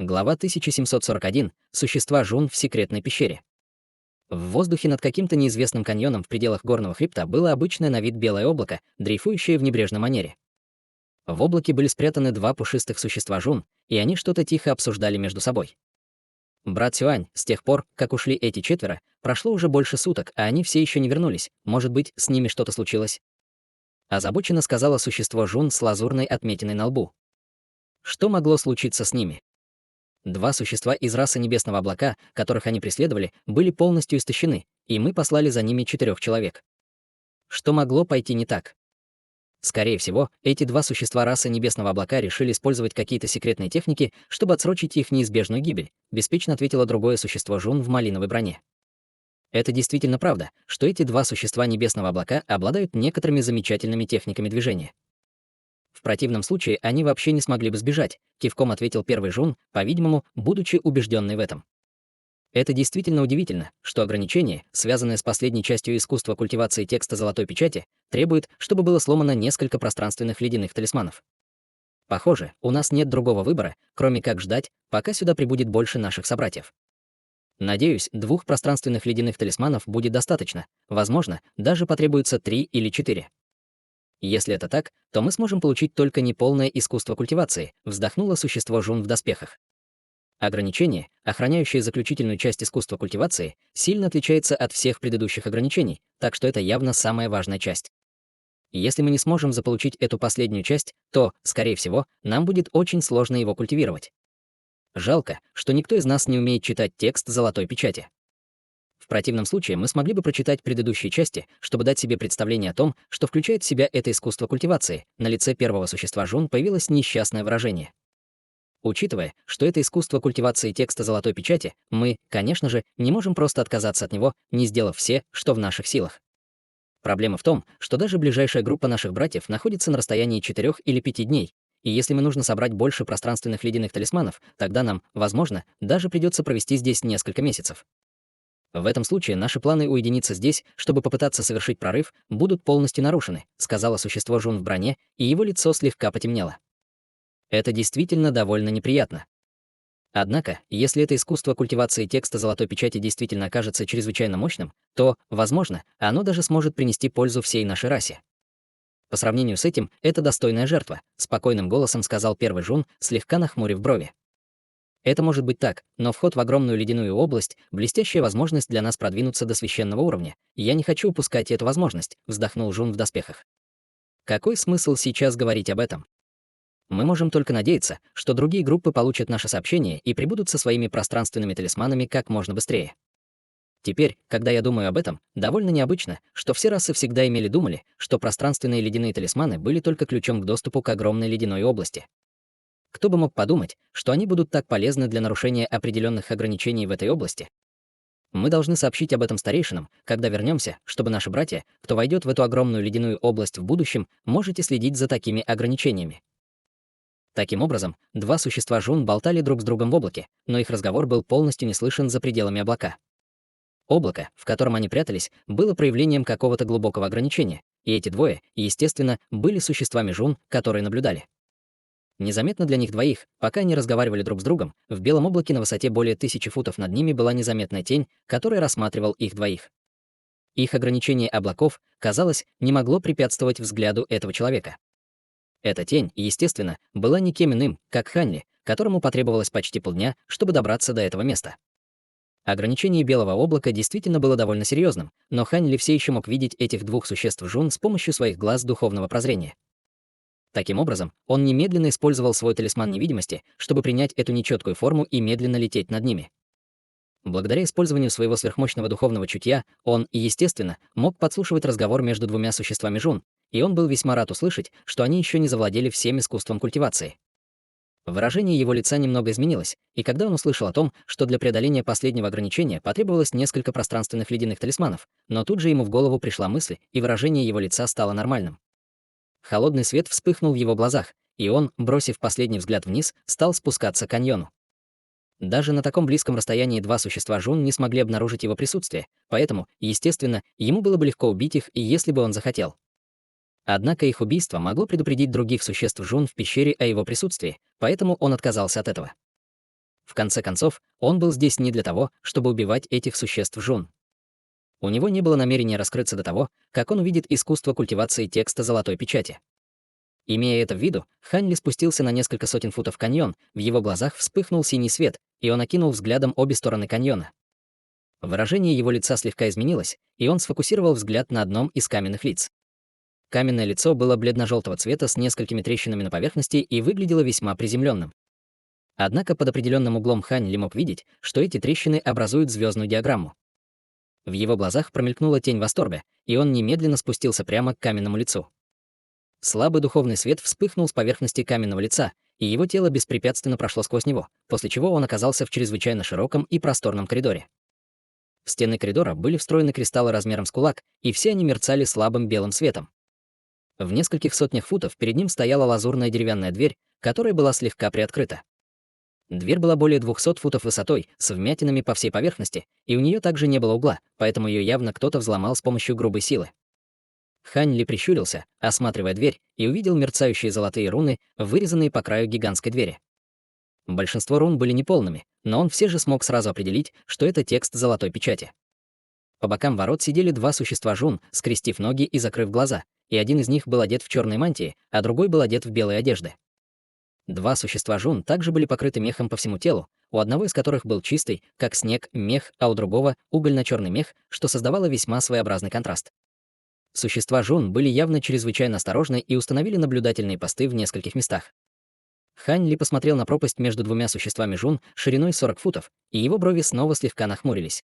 Глава 1741. Существа Жун в секретной пещере. В воздухе над каким-то неизвестным каньоном в пределах горного хребта было обычное на вид белое облако, дрейфующее в небрежной манере. В облаке были спрятаны два пушистых существа Жун, и они что-то тихо обсуждали между собой. «Брат Сюань, с тех пор, как ушли эти четверо, прошло уже больше суток, а они все еще не вернулись. Может быть, с ними что-то случилось?» Озабоченно сказала существо Жун с лазурной отметиной на лбу. Что могло случиться с ними? Два существа из расы Небесного Облака, которых они преследовали, были полностью истощены, и мы послали за ними 4 человек. Что могло пойти не так? Скорее всего, эти два существа расы Небесного Облака решили использовать какие-то секретные техники, чтобы отсрочить их неизбежную гибель, беспечно ответило другое существо Жун в малиновой броне. Это действительно правда, что эти два существа Небесного Облака обладают некоторыми замечательными техниками движения. В противном случае они вообще не смогли бы сбежать, кивком ответил первый Жун, по-видимому, будучи убежденный в этом. Это действительно удивительно, что ограничение, связанное с последней частью искусства культивации текста золотой печати, требует, чтобы было сломано несколько пространственных ледяных талисманов. Похоже, у нас нет другого выбора, кроме как ждать, пока сюда прибудет больше наших собратьев. Надеюсь, 2 пространственных ледяных талисманов будет достаточно, возможно, даже потребуется 3 или 4. Если это так, то мы сможем получить только неполное искусство культивации, вздохнуло существо Жун в доспехах. Ограничение, охраняющее заключительную часть искусства культивации, сильно отличается от всех предыдущих ограничений, так что это явно самая важная часть. Если мы не сможем заполучить эту последнюю часть, то, скорее всего, нам будет очень сложно его культивировать. Жалко, что никто из нас не умеет читать текст золотой печати. В противном случае мы смогли бы прочитать предыдущие части, чтобы дать себе представление о том, что включает в себя это искусство культивации. На лице первого существа Жун появилось несчастное выражение. Учитывая, что это искусство культивации текста золотой печати, мы, конечно же, не можем просто отказаться от него, не сделав все, что в наших силах. Проблема в том, что даже ближайшая группа наших братьев находится на расстоянии 4 или 5 дней, и если мы нужно собрать больше пространственных ледяных талисманов, тогда нам, возможно, даже придется провести здесь несколько месяцев. В этом случае наши планы уединиться здесь, чтобы попытаться совершить прорыв, будут полностью нарушены, сказала существо Жун в броне, и его лицо слегка потемнело. Это действительно довольно неприятно. Однако, если это искусство культивации текста золотой печати действительно окажется чрезвычайно мощным, то, возможно, оно даже сможет принести пользу всей нашей расе. По сравнению с этим, это достойная жертва, спокойным голосом сказал первый Жун, слегка нахмурив брови. Это может быть так, но вход в огромную ледяную область — блестящая возможность для нас продвинуться до священного уровня. Я не хочу упускать эту возможность, вздохнул Жун в доспехах. Какой смысл сейчас говорить об этом? Мы можем только надеяться, что другие группы получат наше сообщение и прибудут со своими пространственными талисманами как можно быстрее. Теперь, когда я думаю об этом, довольно необычно, что все расы всегда думали, что пространственные ледяные талисманы были только ключом к доступу к огромной ледяной области. Кто бы мог подумать, что они будут так полезны для нарушения определенных ограничений в этой области? Мы должны сообщить об этом старейшинам, когда вернемся, чтобы наши братья, кто войдет в эту огромную ледяную область в будущем, можете следить за такими ограничениями. Таким образом, два существа Жун болтали друг с другом в облаке, но их разговор был полностью не слышен за пределами облака. Облако, в котором они прятались, было проявлением какого-то глубокого ограничения, и эти двое, естественно, были существами Жун, которые наблюдали. Незаметно для них двоих, пока они разговаривали друг с другом, в белом облаке на высоте более 1000 футов над ними была незаметная тень, которая рассматривал их двоих. Их ограничение облаков, казалось, не могло препятствовать взгляду этого человека. Эта тень, естественно, была никем иным, как Ханли, которому потребовалось почти полдня, чтобы добраться до этого места. Ограничение белого облака действительно было довольно серьезным, но Ханли все еще мог видеть этих двух существ Жун с помощью своих глаз духовного прозрения. Таким образом, он немедленно использовал свой талисман невидимости, чтобы принять эту нечеткую форму и медленно лететь над ними. Благодаря использованию своего сверхмощного духовного чутья, он, естественно, мог подслушивать разговор между двумя существами Жун, и он был весьма рад услышать, что они еще не завладели всем искусством культивации. Выражение его лица немного изменилось, и когда он услышал о том, что для преодоления последнего ограничения потребовалось несколько пространственных ледяных талисманов, но тут же ему в голову пришла мысль, и выражение его лица стало нормальным. Холодный свет вспыхнул в его глазах, и он, бросив последний взгляд вниз, стал спускаться к каньону. Даже на таком близком расстоянии два существа Жун не смогли обнаружить его присутствие, поэтому, естественно, ему было бы легко убить их, если бы он захотел. Однако их убийство могло предупредить других существ Жун в пещере о его присутствии, поэтому он отказался от этого. В конце концов, он был здесь не для того, чтобы убивать этих существ Жун. У него не было намерения раскрыться до того, как он увидит искусство культивации текста золотой печати. Имея это в виду, Хань Ли спустился на несколько сотен футов в каньон, в его глазах вспыхнул синий свет, и он окинул взглядом обе стороны каньона. Выражение его лица слегка изменилось, и он сфокусировал взгляд на одном из каменных лиц. Каменное лицо было бледно-желтого цвета с несколькими трещинами на поверхности и выглядело весьма приземленным. Однако под определенным углом Хань Ли мог видеть, что эти трещины образуют звездную диаграмму. В его глазах промелькнула тень восторга, и он немедленно спустился прямо к каменному лицу. Слабый духовный свет вспыхнул с поверхности каменного лица, и его тело беспрепятственно прошло сквозь него, после чего он оказался в чрезвычайно широком и просторном коридоре. В стены коридора были встроены кристаллы размером с кулак, и все они мерцали слабым белым светом. В нескольких сотнях футов перед ним стояла лазурная деревянная дверь, которая была слегка приоткрыта. Дверь была более 200 футов высотой, с вмятинами по всей поверхности, и у нее также не было угла, поэтому ее явно кто-то взломал с помощью грубой силы. Хань Ли прищурился, осматривая дверь, и увидел мерцающие золотые руны, вырезанные по краю гигантской двери. Большинство рун были неполными, но он все же смог сразу определить, что это текст золотой печати. По бокам ворот сидели два существа Жун, скрестив ноги и закрыв глаза, и один из них был одет в черной мантии, а другой был одет в белые одежды. Два существа Жун также были покрыты мехом по всему телу, у одного из которых был чистый, как снег, мех, а у другого — угольно-черный мех, что создавало весьма своеобразный контраст. Существа Жун были явно чрезвычайно осторожны и установили наблюдательные посты в нескольких местах. Хань Ли посмотрел на пропасть между двумя существами Жун шириной 40 футов, и его брови снова слегка нахмурились.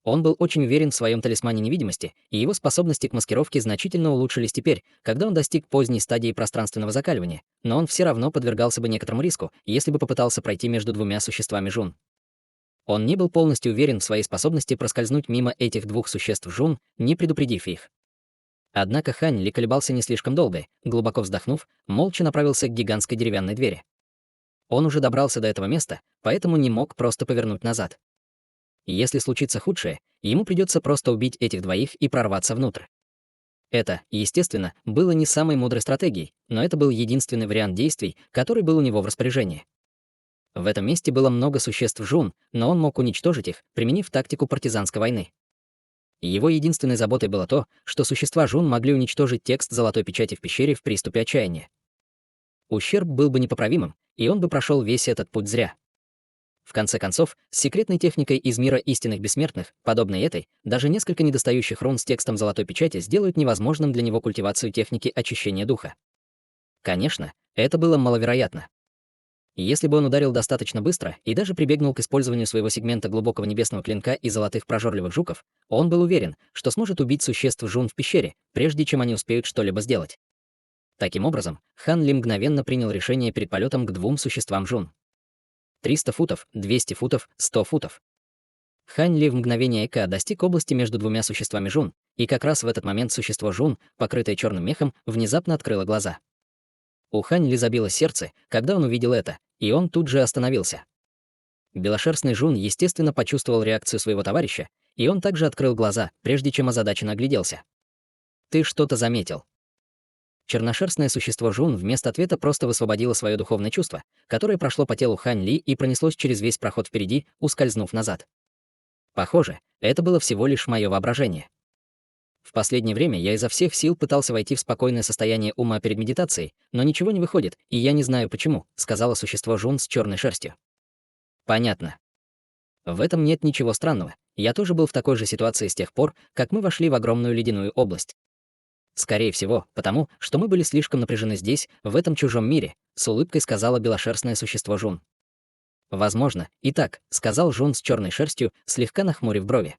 Он был очень уверен в своем талисмане невидимости, и его способности к маскировке значительно улучшились теперь, когда он достиг поздней стадии пространственного закаливания, но он все равно подвергался бы некоторому риску, если бы попытался пройти между двумя существами Жун. Он не был полностью уверен в своей способности проскользнуть мимо этих двух существ Жун, не предупредив их. Однако Хань Ли колебался не слишком долго, глубоко вздохнув, молча направился к гигантской деревянной двери. Он уже добрался до этого места, поэтому не мог просто повернуть назад. Если случится худшее, ему придется просто убить этих двоих и прорваться внутрь. Это, естественно, было не самой мудрой стратегией, но это был единственный вариант действий, который был у него в распоряжении. В этом месте было много существ Жун, но он мог уничтожить их, применив тактику партизанской войны. Его единственной заботой было то, что существа Жун могли уничтожить текст золотой печати в пещере в приступе отчаяния. Ущерб был бы непоправимым, и он бы прошел весь этот путь зря. В конце концов, с секретной техникой из мира истинных бессмертных, подобной этой, даже несколько недостающих рун с текстом золотой печати сделают невозможным для него культивацию техники очищения духа. Конечно, это было маловероятно. Если бы он ударил достаточно быстро и даже прибегнул к использованию своего сегмента глубокого небесного клинка и золотых прожорливых жуков, он был уверен, что сможет убить существ Жун в пещере, прежде чем они успеют что-либо сделать. Таким образом, Хан Ли мгновенно принял решение перед полетом к двум существам Жун. 300 футов, 200 футов, 100 футов. Хань Ли в мгновение эка достиг области между двумя существами Жун, и как раз в этот момент существо Жун, покрытое черным мехом, внезапно открыло глаза. У Хань Ли забилось сердце, когда он увидел это, и он тут же остановился. Белошерстный Жун, естественно, почувствовал реакцию своего товарища, и он также открыл глаза, прежде чем озадаченно огляделся. «Ты что-то заметил?» Черношерстное существо Жун вместо ответа просто высвободило свое духовное чувство, которое прошло по телу Хань Ли и пронеслось через весь проход впереди, ускользнув назад. Похоже, это было всего лишь мое воображение. В последнее время я изо всех сил пытался войти в спокойное состояние ума перед медитацией, но ничего не выходит, и я не знаю почему, сказала существо Жун с черной шерстью. Понятно. В этом нет ничего странного. Я тоже был в такой же ситуации с тех пор, как мы вошли в огромную ледяную область. Скорее всего, потому, что мы были слишком напряжены здесь, в этом чужом мире, с улыбкой сказала белошерстное существо Жун. Возможно, и так, сказал Жун с черной шерстью, слегка нахмурив брови.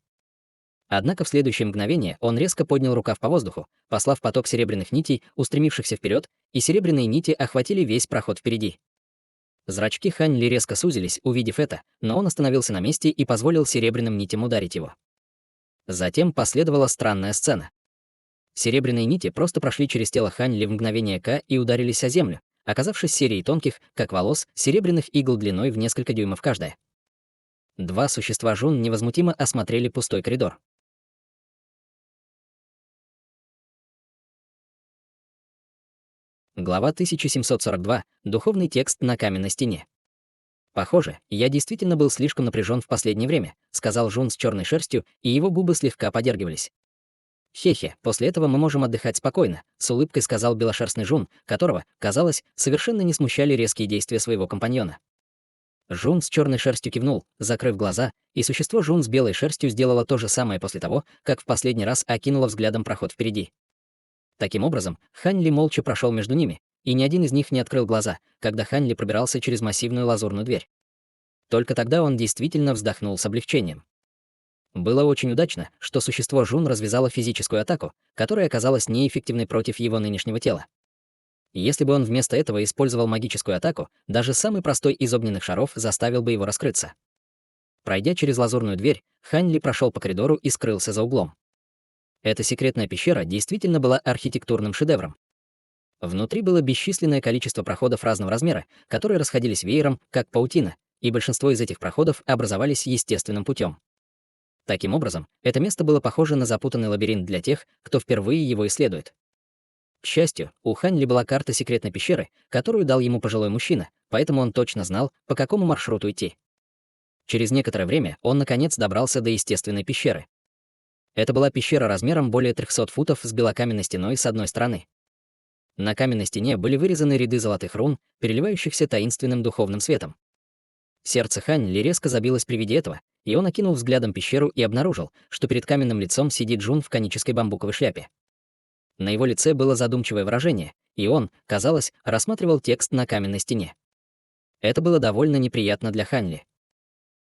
Однако в следующее мгновение он резко поднял рукав по воздуху, послав поток серебряных нитей, устремившихся вперед, и серебряные нити охватили весь проход впереди. Зрачки Хань Ли резко сузились, увидев это, но он остановился на месте и позволил серебряным нитям ударить его. Затем последовала странная сцена. Серебряные нити просто прошли через тело Хань Ли в мгновение ока и ударились о землю, оказавшись серией тонких, как волос, серебряных игл длиной в несколько дюймов каждая. Два существа Жун невозмутимо осмотрели пустой коридор. Глава 1742. Духовный текст на каменной стене. Похоже, я действительно был слишком напряжен в последнее время, сказал Жун с черной шерстью, и его губы слегка подергивались. Хе-хе, после этого мы можем отдыхать спокойно, с улыбкой сказал белошерстный Жун, которого, казалось, совершенно не смущали резкие действия своего компаньона. Жун с черной шерстью кивнул, закрыв глаза, и существо Жун с белой шерстью сделало то же самое после того, как в последний раз окинуло взглядом проход впереди. Таким образом, Хань Ли молча прошел между ними, и ни один из них не открыл глаза, когда Хань Ли пробирался через массивную лазурную дверь. Только тогда он действительно вздохнул с облегчением. Было очень удачно, что существо Жун развязало физическую атаку, которая оказалась неэффективной против его нынешнего тела. Если бы он вместо этого использовал магическую атаку, даже самый простой из огненных шаров заставил бы его раскрыться. Пройдя через лазурную дверь, Хань Ли прошел по коридору и скрылся за углом. Эта секретная пещера действительно была архитектурным шедевром. Внутри было бесчисленное количество проходов разного размера, которые расходились веером, как паутина, и большинство из этих проходов образовались естественным путем. Таким образом, это место было похоже на запутанный лабиринт для тех, кто впервые его исследует. К счастью, у Хань Ли была карта секретной пещеры, которую дал ему пожилой мужчина, поэтому он точно знал, по какому маршруту идти. Через некоторое время он, наконец, добрался до естественной пещеры. Это была пещера размером более 300 футов с белокаменной стеной с одной стороны. На каменной стене были вырезаны ряды золотых рун, переливающихся таинственным духовным светом. Сердце Хань Ли резко забилось при виде этого, и он окинул взглядом пещеру и обнаружил, что перед каменным лицом сидит Жун в конической бамбуковой шляпе. На его лице было задумчивое выражение, и он, казалось, рассматривал текст на каменной стене. Это было довольно неприятно для Хань Ли.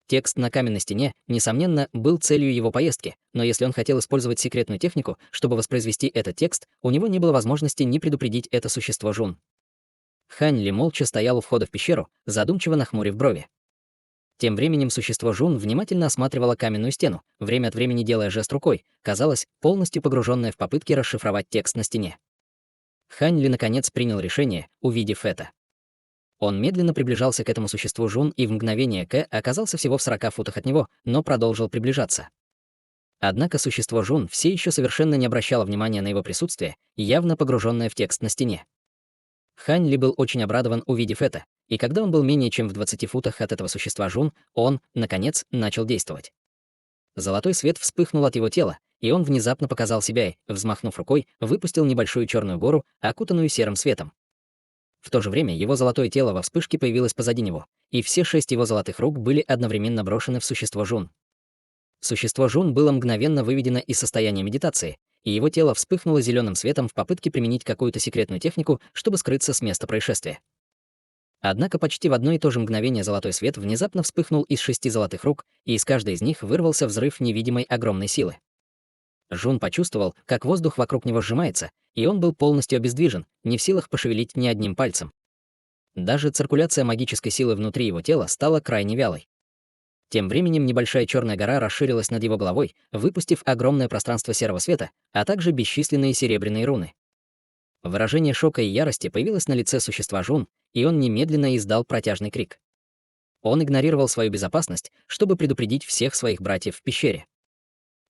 Текст на каменной стене, несомненно, был целью его поездки, но если он хотел использовать секретную технику, чтобы воспроизвести этот текст, у него не было возможности не предупредить это существо Жун. Хань Ли молча стоял у входа в пещеру, задумчиво нахмурив брови. Тем временем существо Жун внимательно осматривало каменную стену, время от времени делая жест рукой, казалось, полностью погруженное в попытки расшифровать текст на стене. Хань Ли наконец принял решение, увидев это. Он медленно приближался к этому существу Жун и в мгновение оказался всего в 40 футах от него, но продолжил приближаться. Однако существо Жун все еще совершенно не обращало внимания на его присутствие, явно погруженное в текст на стене. Хань Ли был очень обрадован, увидев это, и когда он был менее чем в 20 футах от этого существа Жун, он, наконец, начал действовать. Золотой свет вспыхнул от его тела, и он внезапно показал себя и, взмахнув рукой, выпустил небольшую черную гору, окутанную серым светом. В то же время его золотое тело во вспышке появилось позади него, и все 6 его золотых рук были одновременно брошены в существо Жун. Существо Жун было мгновенно выведено из состояния медитации, и его тело вспыхнуло зеленым светом в попытке применить какую-то секретную технику, чтобы скрыться с места происшествия. Однако почти в одно и то же мгновение золотой свет внезапно вспыхнул из 6 золотых рук, и из каждой из них вырвался взрыв невидимой огромной силы. Жун почувствовал, как воздух вокруг него сжимается, и он был полностью обездвижен, не в силах пошевелить ни одним пальцем. Даже циркуляция магической силы внутри его тела стала крайне вялой. Тем временем небольшая черная гора расширилась над его головой, выпустив огромное пространство серого света, а также бесчисленные серебряные руны. Выражение шока и ярости появилось на лице существа Жун, и он немедленно издал протяжный крик. Он игнорировал свою безопасность, чтобы предупредить всех своих братьев в пещере.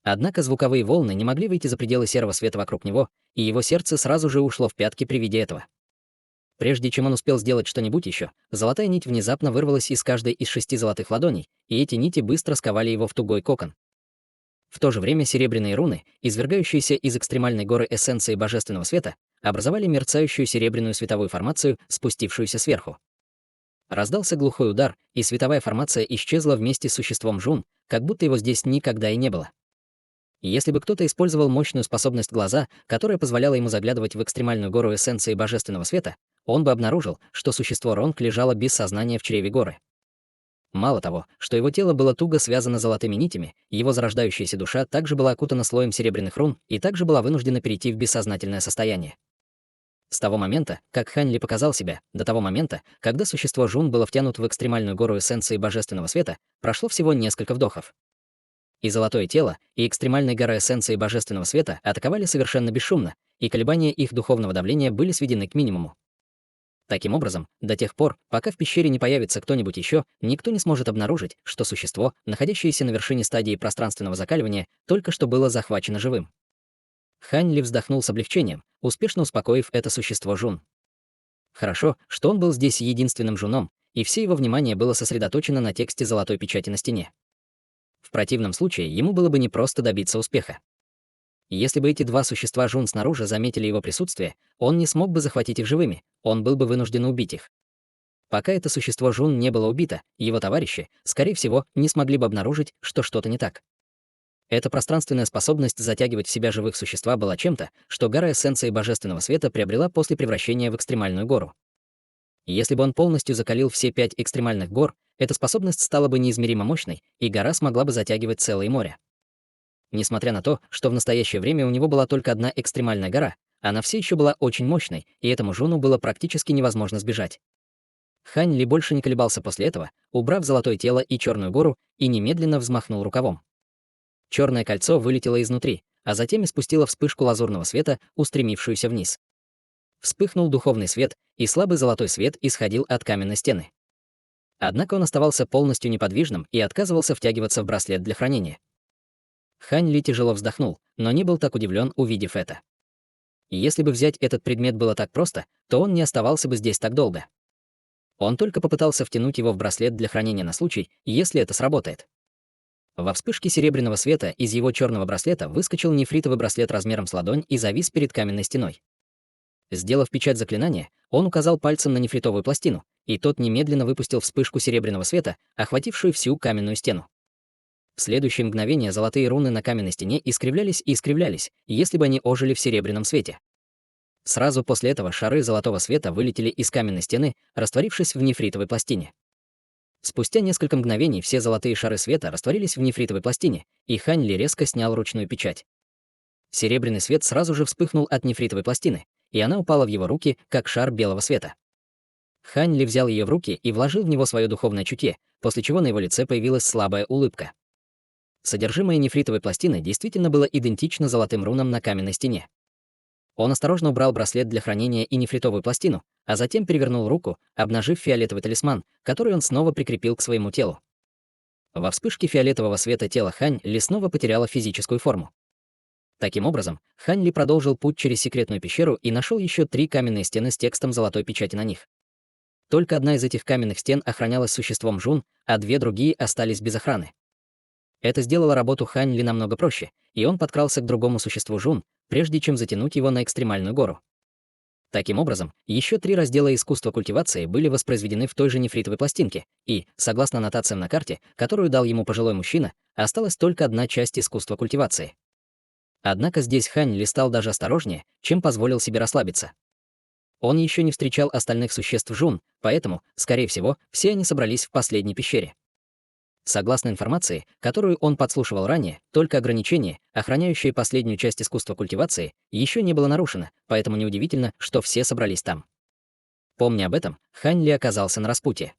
Однако звуковые волны не могли выйти за пределы серого света вокруг него, и его сердце сразу же ушло в пятки при виде этого. Прежде чем он успел сделать что-нибудь еще, золотая нить внезапно вырвалась из каждой из 6 золотых ладоней, и эти нити быстро сковали его в тугой кокон. В то же время серебряные руны, извергающиеся из экстремальной горы эссенции божественного света, образовали мерцающую серебряную световую формацию, спустившуюся сверху. Раздался глухой удар, и световая формация исчезла вместе с существом Жун, как будто его здесь никогда и не было. Если бы кто-то использовал мощную способность глаза, которая позволяла ему заглядывать в экстремальную гору эссенции божественного света, он бы обнаружил, что существо Ронг лежало без сознания в чреве горы. Мало того, что его тело было туго связано золотыми нитями, его зарождающаяся душа также была окутана слоем серебряных рун и также была вынуждена перейти в бессознательное состояние. С того момента, как Хань Ли показал себя, до того момента, когда существо Жун было втянуто в экстремальную гору эссенции божественного света, прошло всего несколько вдохов. И золотое тело, и экстремальная гора эссенции божественного света атаковали совершенно бесшумно, и колебания их духовного давления были сведены к минимуму. Таким образом, до тех пор, пока в пещере не появится кто-нибудь еще, никто не сможет обнаружить, что существо, находящееся на вершине стадии пространственного закаливания, только что было захвачено живым. Хань Ли вздохнул с облегчением, успешно успокоив это существо Жун. Хорошо, что он был здесь единственным Жуном, и все его внимание было сосредоточено на тексте золотой печати на стене. В противном случае ему было бы непросто добиться успеха. Если бы эти два существа Жун снаружи заметили его присутствие, он не смог бы захватить их живыми, он был бы вынужден убить их. Пока это существо Жун не было убито, его товарищи, скорее всего, не смогли бы обнаружить, что что-то не так. Эта пространственная способность затягивать в себя живых существа была чем-то, что гора эссенции божественного света приобрела после превращения в экстремальную гору. Если бы он полностью закалил все 5 экстремальных гор, эта способность стала бы неизмеримо мощной, и гора смогла бы затягивать целые моря. Несмотря на то, что в настоящее время у него была только одна экстремальная гора, она все еще была очень мощной, и этому Жуну было практически невозможно сбежать. Хань Ли больше не колебался после этого, убрав золотое тело и черную гору, и немедленно взмахнул рукавом. Черное кольцо вылетело изнутри, а затем испустило вспышку лазурного света, устремившуюся вниз. Вспыхнул духовный свет, и слабый золотой свет исходил от каменной стены. Однако он оставался полностью неподвижным и отказывался втягиваться в браслет для хранения. Хань Ли тяжело вздохнул, но не был так удивлен, увидев это. Если бы взять этот предмет было так просто, то он не оставался бы здесь так долго. Он только попытался втянуть его в браслет для хранения на случай, если это сработает. Во вспышке серебряного света из его черного браслета выскочил нефритовый браслет размером с ладонь и завис перед каменной стеной. Сделав печать заклинания, он указал пальцем на нефритовую пластину, и тот немедленно выпустил вспышку серебряного света, охватившую всю каменную стену. В следующее мгновение золотые руны на каменной стене искривлялись и искривлялись, если бы они ожили в серебряном свете. Сразу после этого шары золотого света вылетели из каменной стены, растворившись в нефритовой пластине. Спустя несколько мгновений все золотые шары света растворились в нефритовой пластине, и Хань Ли резко снял ручную печать. Серебряный свет сразу же вспыхнул от нефритовой пластины, и она упала в его руки, как шар белого света. Хань Ли взял ее в руки и вложил в него свое духовное чутье, после чего на его лице появилась слабая улыбка. Содержимое нефритовой пластины действительно было идентично золотым рунам на каменной стене. Он осторожно убрал браслет для хранения и нефритовую пластину, а затем перевернул руку, обнажив фиолетовый талисман, который он снова прикрепил к своему телу. Во вспышке фиолетового света тело Хань Ли снова потеряло физическую форму. Таким образом, Хань Ли продолжил путь через секретную пещеру и нашел еще 3 каменные стены с текстом золотой печати на них. Только одна из этих каменных стен охранялась существом Жун, а 2 другие остались без охраны. Это сделало работу Хань Ли намного проще, и он подкрался к другому существу Жун, прежде чем затянуть его на экстремальную гору. Таким образом, еще 3 раздела искусства культивации были воспроизведены в той же нефритовой пластинке, и, согласно аннотациям на карте, которую дал ему пожилой мужчина, осталась только одна часть искусства культивации. Однако здесь Хань Ли стал даже осторожнее, чем позволил себе расслабиться. Он еще не встречал остальных существ Жун, поэтому, скорее всего, все они собрались в последней пещере. Согласно информации, которую он подслушивал ранее, только ограничение, охраняющее последнюю часть искусства культивации, еще не было нарушено, поэтому неудивительно, что все собрались там. Помня об этом, Хань Ли оказался на распутье.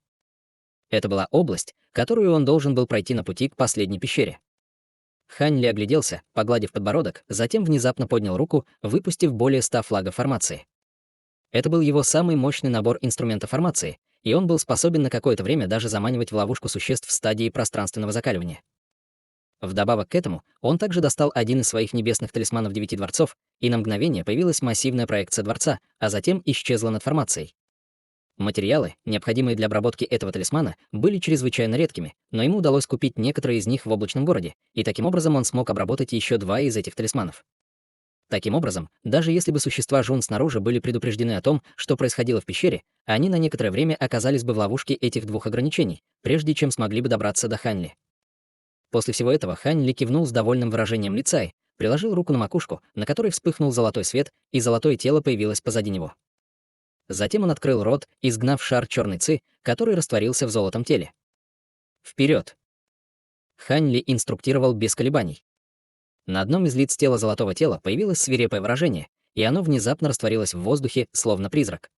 Это была область, которую он должен был пройти на пути к последней пещере. Хань Ли огляделся, погладив подбородок, затем внезапно поднял руку, выпустив более 100 флагов формации. Это был его самый мощный набор инструментов формации, и он был способен на какое-то время даже заманивать в ловушку существ в стадии пространственного закаливания. Вдобавок к этому, он также достал один из своих небесных талисманов 9 дворцов, и на мгновение появилась массивная проекция дворца, а затем исчезла над формацией. Материалы, необходимые для обработки этого талисмана, были чрезвычайно редкими, но ему удалось купить некоторые из них в облачном городе, и таким образом он смог обработать еще 2 из этих талисманов. Таким образом, даже если бы существа Жун снаружи были предупреждены о том, что происходило в пещере, они на некоторое время оказались бы в ловушке этих 2 ограничений, прежде чем смогли бы добраться до Хань Ли. После всего этого Хань Ли кивнул с довольным выражением лица и приложил руку на макушку, на которой вспыхнул золотой свет, и золотое тело появилось позади него. Затем он открыл рот, изгнав шар черной ци, который растворился в золотом теле. Вперед! Хань Ли инструктировал без колебаний. На одном из лиц тела золотого тела появилось свирепое выражение, и оно внезапно растворилось в воздухе, словно призрак.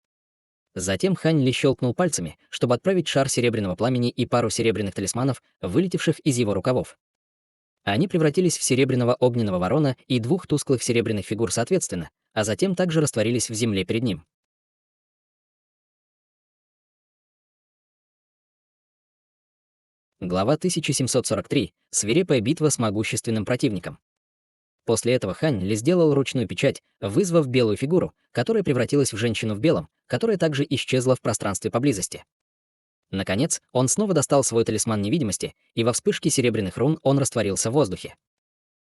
Затем Хань Ли щелкнул пальцами, чтобы отправить шар серебряного пламени и пару серебряных талисманов, вылетевших из его рукавов. Они превратились в серебряного огненного ворона и 2 тусклых серебряных фигур соответственно, а затем также растворились в земле перед ним. Глава 1743. Свирепая битва с могущественным противником. После этого Хань Ли сделал ручную печать, вызвав белую фигуру, которая превратилась в женщину в белом, которая также исчезла в пространстве поблизости. Наконец, он снова достал свой талисман невидимости, и во вспышке серебряных рун он растворился в воздухе.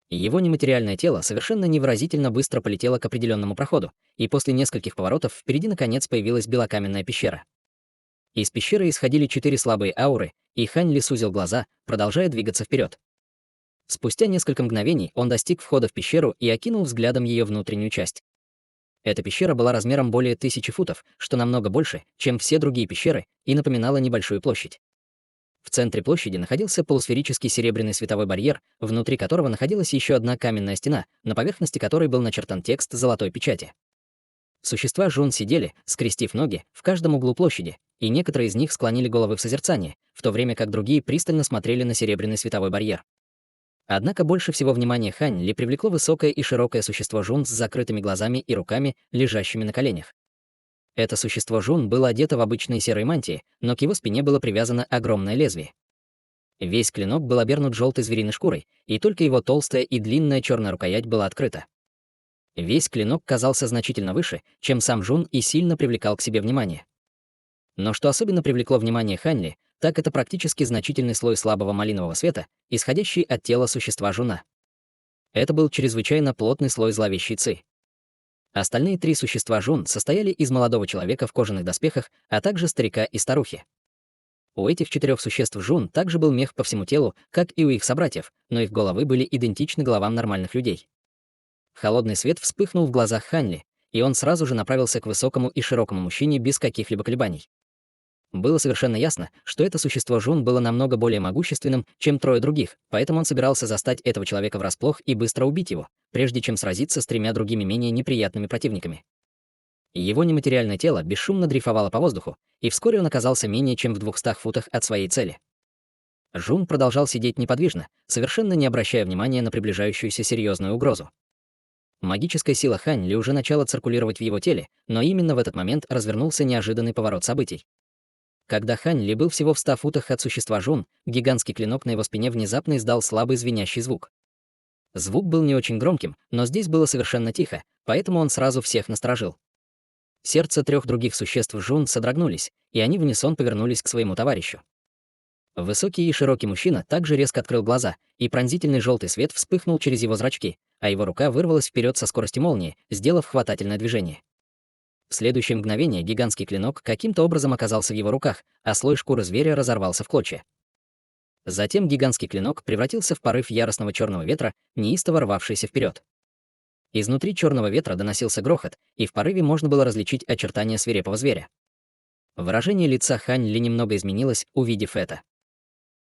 Его нематериальное тело совершенно невыразительно быстро полетело к определенному проходу, и после нескольких поворотов впереди наконец появилась белокаменная пещера. Из пещеры исходили 4 слабые ауры, и Хань Ли сузил глаза, продолжая двигаться вперед. Спустя несколько мгновений он достиг входа в пещеру и окинул взглядом ее внутреннюю часть. Эта пещера была размером более 1000 футов, что намного больше, чем все другие пещеры, и напоминала небольшую площадь. В центре площади находился полусферический серебряный световой барьер, внутри которого находилась еще одна каменная стена, на поверхности которой был начертан текст золотой печати. Существа Жун сидели, скрестив ноги, в каждом углу площади, и некоторые из них склонили головы в созерцании, в то время как другие пристально смотрели на серебряный световой барьер. Однако больше всего внимания Хань Ли привлекло высокое и широкое существо Жун с закрытыми глазами и руками, лежащими на коленях. Это существо Жун было одето в обычные серые мантии, но к его спине было привязано огромное лезвие. Весь клинок был обернут желтой звериной шкурой, и только его толстая и длинная черная рукоять была открыта. Весь клинок казался значительно выше, чем сам Жун, и сильно привлекал к себе внимание. Но что особенно привлекло внимание Хань Ли, так это практически значительный слой слабого малинового света, исходящий от тела существа Жуна. Это был чрезвычайно плотный слой зловещей ци. Остальные 3 существа Жун состояли из молодого человека в кожаных доспехах, а также старика и старухи. У этих 4 существ Жун также был мех по всему телу, как и у их собратьев, но их головы были идентичны головам нормальных людей. Холодный свет вспыхнул в глазах Хань Ли, и он сразу же направился к высокому и широкому мужчине без каких-либо колебаний. Было совершенно ясно, что это существо Жун было намного более могущественным, чем 3 других, поэтому он собирался застать этого человека врасплох и быстро убить его, прежде чем сразиться с 3 другими менее неприятными противниками. Его нематериальное тело бесшумно дрейфовало по воздуху, и вскоре он оказался менее чем в 200 футах от своей цели. Жун продолжал сидеть неподвижно, совершенно не обращая внимания на приближающуюся серьезную угрозу. Магическая сила Хань Ли уже начала циркулировать в его теле, но именно в этот момент развернулся неожиданный поворот событий. Когда Хань Ли был всего в 100 футах от существа Жун, гигантский клинок на его спине внезапно издал слабый звенящий звук. Звук был не очень громким, но здесь было совершенно тихо, поэтому он сразу всех насторожил. Сердца 3 других существ Жун содрогнулись, и они в унисон повернулись к своему товарищу. Высокий и широкий мужчина также резко открыл глаза, и пронзительный желтый свет вспыхнул через его зрачки, а его рука вырвалась вперед со скоростью молнии, сделав хватательное движение. В следующее мгновение гигантский клинок каким-то образом оказался в его руках, а слой шкуры зверя разорвался в клочья. Затем гигантский клинок превратился в порыв яростного черного ветра, неистово рвавшийся вперед. Изнутри черного ветра доносился грохот, и в порыве можно было различить очертания свирепого зверя. Выражение лица Хань Ли немного изменилось, увидев это.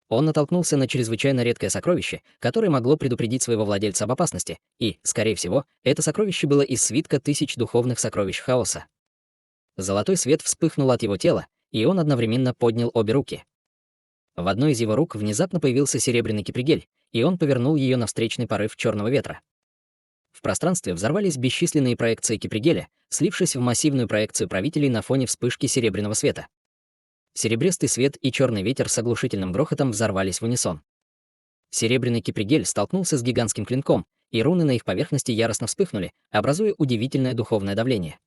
Он натолкнулся на чрезвычайно редкое сокровище, которое могло предупредить своего владельца об опасности, и, скорее всего, это сокровище было из свитка 1000 духовных сокровищ хаоса. Золотой свет вспыхнул от его тела, и он одновременно поднял обе руки. В одной из его рук внезапно появился серебряный кипригель, и он повернул ее на встречный порыв черного ветра. В пространстве взорвались бесчисленные проекции кипригеля, слившись в массивную проекцию правителей на фоне вспышки серебряного света. Серебристый свет и черный ветер с оглушительным грохотом взорвались в унисон. Серебряный кипригель столкнулся с гигантским клинком, и руны на их поверхности яростно вспыхнули, образуя удивительное духовное давление.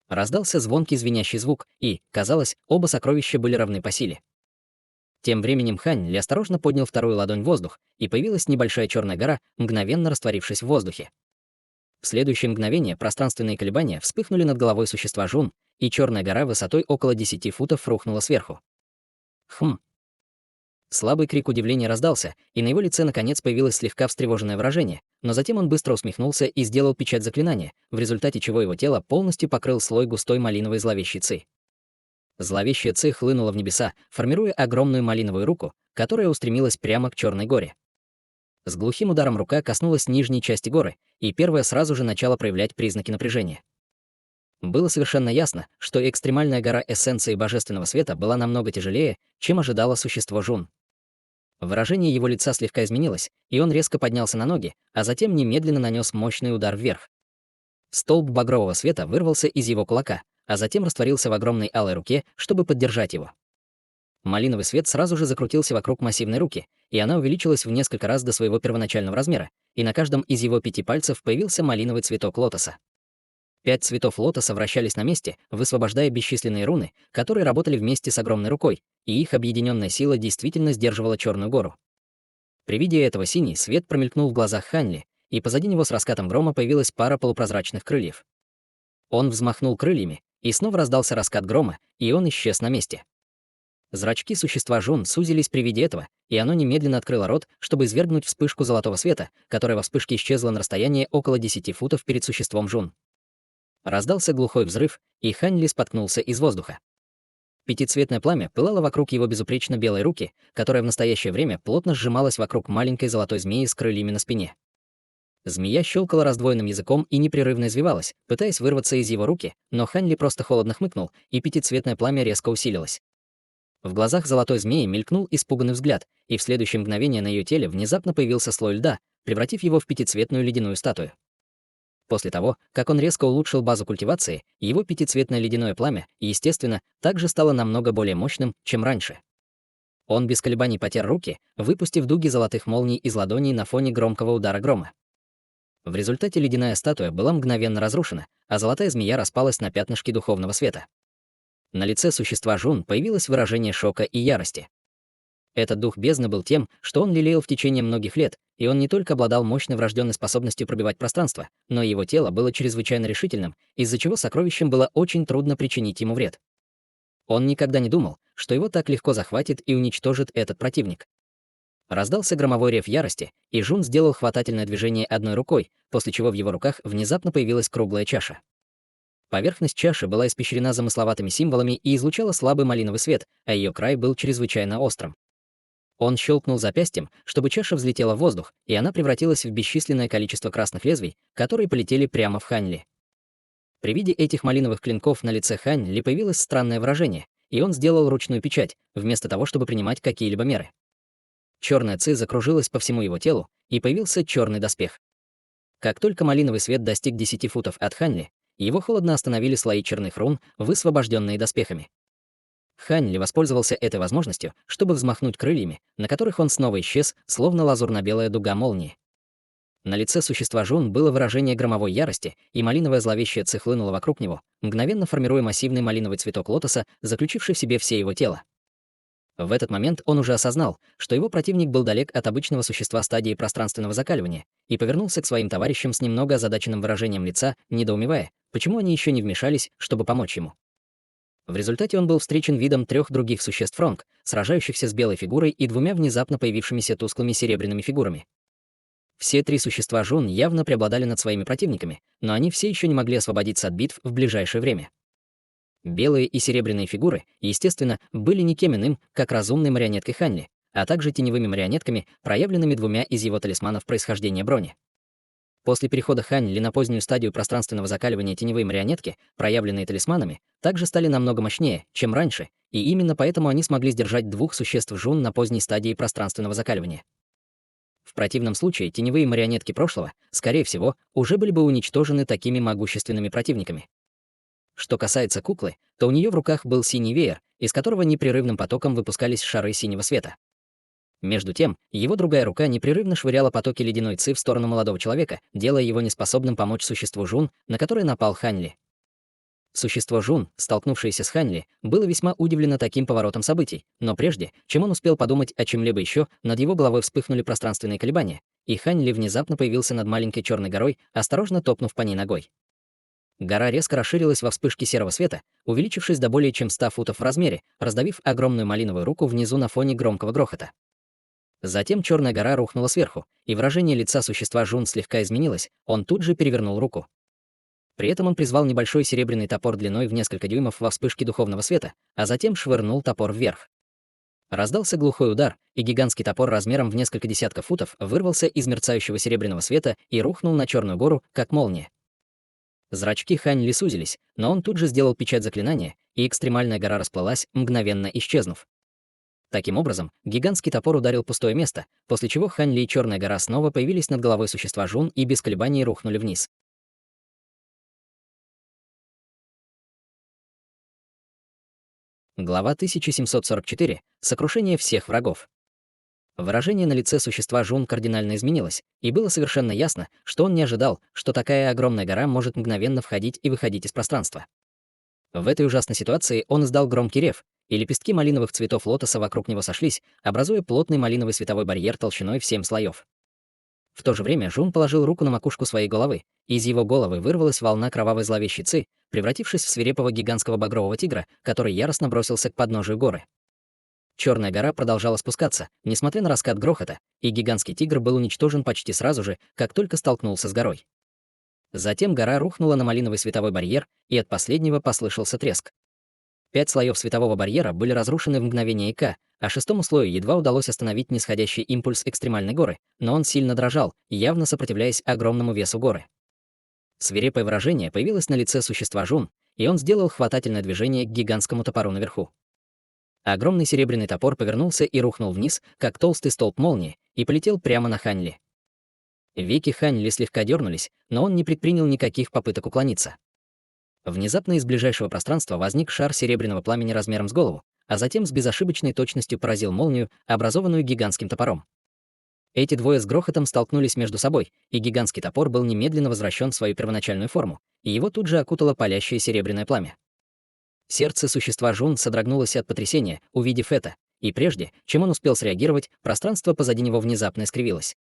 Раздался звонкий звенящий звук, и, казалось, оба сокровища были равны по силе. Тем временем Хань Ли осторожно поднял вторую ладонь в воздух, и появилась небольшая черная гора, мгновенно растворившись в воздухе. В следующее мгновение пространственные колебания вспыхнули над головой существа Жун, и черная гора высотой около 10 футов рухнула сверху. Хм. Слабый крик удивления раздался, и на его лице наконец появилось слегка встревоженное выражение, но затем он быстро усмехнулся и сделал печать заклинания, в результате чего его тело полностью покрыл слой густой малиновой зловещей ци. Зловещая ци хлынула в небеса, формируя огромную малиновую руку, которая устремилась прямо к черной горе. С глухим ударом рука коснулась нижней части горы, и первая сразу же начала проявлять признаки напряжения. Было совершенно ясно, что экстремальная гора эссенции божественного света была намного тяжелее, чем ожидало существо Жун. Выражение его лица слегка изменилось, и он резко поднялся на ноги, а затем немедленно нанес мощный удар вверх. Столб багрового света вырвался из его кулака, а затем растворился в огромной алой руке, чтобы поддержать его. Малиновый свет сразу же закрутился вокруг массивной руки, и она увеличилась в несколько раз до своего первоначального размера, и на каждом из его 5 пальцев появился малиновый цветок лотоса. 5 цветов лотоса вращались на месте, высвобождая бесчисленные руны, которые работали вместе с огромной рукой, и их объединенная сила действительно сдерживала Черную гору. При виде этого синий свет промелькнул в глазах Ханли, и позади него с раскатом грома появилась пара полупрозрачных крыльев. Он взмахнул крыльями, и снова раздался раскат грома, и он исчез на месте. Зрачки существа Жун сузились при виде этого, и оно немедленно открыло рот, чтобы извергнуть вспышку золотого света, которая во вспышке исчезла на расстоянии около 10 футов перед существом Жун. Раздался глухой взрыв, и Ханли споткнулся из воздуха. Пятицветное пламя пылало вокруг его безупречно белой руки, которая в настоящее время плотно сжималась вокруг маленькой золотой змеи с крыльями на спине. Змея щелкала раздвоенным языком и непрерывно извивалась, пытаясь вырваться из его руки, но Ханли просто холодно хмыкнул, и пятицветное пламя резко усилилось. В глазах золотой змеи мелькнул испуганный взгляд, и в следующее мгновение на ее теле внезапно появился слой льда, превратив его в пятицветную ледяную статую. После того, как он резко улучшил базу культивации, его пятицветное ледяное пламя, естественно, также стало намного более мощным, чем раньше. Он без колебаний потер руки, выпустив дуги золотых молний из ладоней на фоне громкого удара грома. В результате ледяная статуя была мгновенно разрушена, а золотая змея распалась на пятнышки духовного света. На лице существа Жун появилось выражение шока и ярости. Этот дух бездны был тем, что он лелеял в течение многих лет, и он не только обладал мощной врожденной способностью пробивать пространство, но и его тело было чрезвычайно решительным, из-за чего сокровищам было очень трудно причинить ему вред. Он никогда не думал, что его так легко захватит и уничтожит этот противник. Раздался громовой рев ярости, и Жун сделал хватательное движение одной рукой, после чего в его руках внезапно появилась круглая чаша. Поверхность чаши была испещрена замысловатыми символами и излучала слабый малиновый свет, а ее край был чрезвычайно острым. Он щелкнул запястьем, чтобы чаша взлетела в воздух, и она превратилась в бесчисленное количество красных лезвий, которые полетели прямо в Ханли. При виде этих малиновых клинков на лице Ханли появилось странное выражение, и он сделал ручную печать, вместо того, чтобы принимать какие-либо меры. Черная ци закружилась по всему его телу, и появился черный доспех. Как только малиновый свет достиг 10 футов от Ханли, его холодно остановили слои черных рун, высвобожденные доспехами. Ханли воспользовался этой возможностью, чтобы взмахнуть крыльями, на которых он снова исчез, словно лазурно-белая дуга молнии. На лице существа Жун было выражение громовой ярости, и малиновая зловещая ци хлынула вокруг него, мгновенно формируя массивный малиновый цветок лотоса, заключивший в себе все его тело. В этот момент он уже осознал, что его противник был далек от обычного существа стадии пространственного закаливания, и повернулся к своим товарищам с немного озадаченным выражением лица, недоумевая, почему они еще не вмешались, чтобы помочь ему. В результате он был встречен видом 3 других существ Фронг, сражающихся с белой фигурой и 2 внезапно появившимися тусклыми серебряными фигурами. Все 3 существа Жун явно преобладали над своими противниками, но они все еще не могли освободиться от битв в ближайшее время. Белые и серебряные фигуры, естественно, были никем иным, как разумной марионеткой Ханли, а также теневыми марионетками, проявленными 2 из его талисманов происхождения брони. После перехода Ханли на позднюю стадию пространственного закаливания теневые марионетки, проявленные талисманами, также стали намного мощнее, чем раньше, и именно поэтому они смогли сдержать 2 существ Жун на поздней стадии пространственного закаливания. В противном случае теневые марионетки прошлого, скорее всего, уже были бы уничтожены такими могущественными противниками. Что касается куклы, то у нее в руках был синий веер, из которого непрерывным потоком выпускались шары синего света. Между тем, его другая рука непрерывно швыряла потоки ледяной ци в сторону молодого человека, делая его неспособным помочь существу Жун, на которое напал Ханли. Существо Жун, столкнувшееся с Ханли, было весьма удивлено таким поворотом событий, но прежде, чем он успел подумать о чем-либо еще, над его головой вспыхнули пространственные колебания, и Ханли внезапно появился над маленькой черной горой, осторожно топнув по ней ногой. Гора резко расширилась во вспышке серого света, увеличившись до более чем 100 футов в размере, раздавив огромную малиновую руку внизу на фоне громкого грохота. Затем черная гора рухнула сверху, и выражение лица существа Жун слегка изменилось, он тут же перевернул руку. При этом он призвал небольшой серебряный топор длиной в несколько дюймов во вспышке духовного света, а затем швырнул топор вверх. Раздался глухой удар, и гигантский топор размером в несколько десятков футов вырвался из мерцающего серебряного света и рухнул на черную гору, как молния. Зрачки Ханли сузились, но он тут же сделал печать заклинания, и экстремальная гора расплылась, мгновенно исчезнув. Таким образом, гигантский топор ударил пустое место, после чего Ханли и Черная гора снова появились над головой существа Жун и без колебаний рухнули вниз. Глава 1744. Сокрушение всех врагов. Выражение на лице существа Жун кардинально изменилось, и было совершенно ясно, что он не ожидал, что такая огромная гора может мгновенно входить и выходить из пространства. В этой ужасной ситуации он издал громкий рев, и лепестки малиновых цветов лотоса вокруг него сошлись, образуя плотный малиновый световой барьер толщиной в 7 слоев. В то же время Жун положил руку на макушку своей головы, и из его головы вырвалась волна кровавой зловещей ци, превратившись в свирепого гигантского багрового тигра, который яростно бросился к подножию горы. Черная гора продолжала спускаться, несмотря на раскат грохота, и гигантский тигр был уничтожен почти сразу же, как только столкнулся с горой. Затем гора рухнула на малиновый световой барьер, и от последнего послышался треск. 5 слоев светового барьера были разрушены в мгновение ока, а шестому слою едва удалось остановить нисходящий импульс экстремальной горы, но он сильно дрожал, явно сопротивляясь огромному весу горы. Свирепое выражение появилось на лице существа Жун, и он сделал хватательное движение к гигантскому топору наверху. Огромный серебряный топор повернулся и рухнул вниз, как толстый столб молнии, и полетел прямо на Хань Ли. Веки Хань Ли слегка дернулись, но он не предпринял никаких попыток уклониться. Внезапно из ближайшего пространства возник шар серебряного пламени размером с голову, а затем с безошибочной точностью поразил молнию, образованную гигантским топором. Эти двое с грохотом столкнулись между собой, и гигантский топор был немедленно возвращен в свою первоначальную форму, и его тут же окутало палящее серебряное пламя. Сердце существа Жун содрогнулось от потрясения, увидев это, и прежде, чем он успел среагировать, пространство позади него внезапно искривилось.